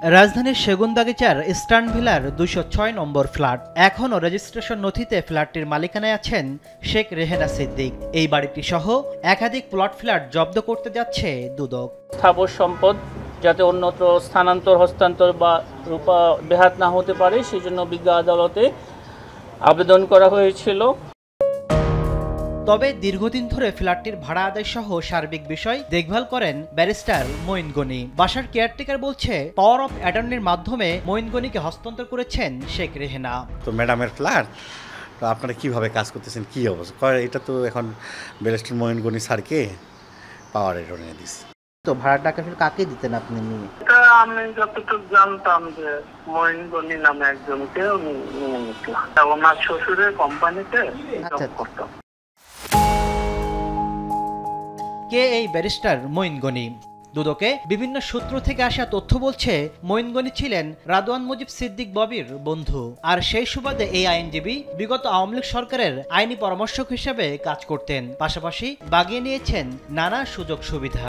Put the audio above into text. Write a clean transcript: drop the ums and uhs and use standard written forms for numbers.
রাজধানীর সেগুনবাগিচার eastern ভিলার ২০৬ number flat. এখনও registration নথিতে ফ্ল্যাটটির মালিকানায় আছেন শেখ রেহেনা সিদ্দিক। এই বাড়িটি সহ একাধিক প্লট ফ্ল্যাট জব্দ করতে যাচ্ছে দুদক। স্থাবর সম্পদ যাতে অন্যত্র স্থানান্তর, হস্তান্তর বা রূপা বেহাত না হতে পারে সেই জন্য বিজ্ঞ আদালতে আবেদন করা হয়েছিল। তবে দীর্ঘদিন ধরে ফ্ল্যাটটির ভাড়া আদায় সহ সার্বিক বিষয় দেখভাল করেন ব্যারিস্টার মঈন গনি। বাসার কেয়ারটেকার বলছে, পাওয়ার অফ অ্যাটর্নির মাধ্যমে মঈন গনিকে হস্তান্তর করেছেন শেখ রেহেনা। তো ম্যাডামের ফ্ল্যাট, তো আপনারা কীভাবে কাজ করতেছেন, কী অবস্থা? এটা তো এখন ব্যারিস্টার মঈন গনি স্যারকে পাওয়ার অ্যাটর্নি দিচ্ছে। তো ভাড়ার টাকা কাকে দিতেন আপনি? এটা আমি যতটুকু জানতাম যে মঈন গনি নামে একজনকে নিয়ে নিতাম, ওনার শ্বশুরের কোম্পানিতে জব করতাম। কে এই ব্যারিস্টার মঈন গনি? দুদকে বিভিন্ন সূত্র থেকে আসা তথ্য বলছে, মঈন গনি ছিলেন রাদওয়ান মুজিব সিদ্দিক ববির বন্ধু। আর সেই সুবাদে এই আইনজীবী বিগত আওয়ামী লীগ সরকারের আইনি পরামর্শক হিসেবে কাজ করতেন, পাশাপাশি বাগিয়ে নিয়েছেন নানা সুযোগ সুবিধা।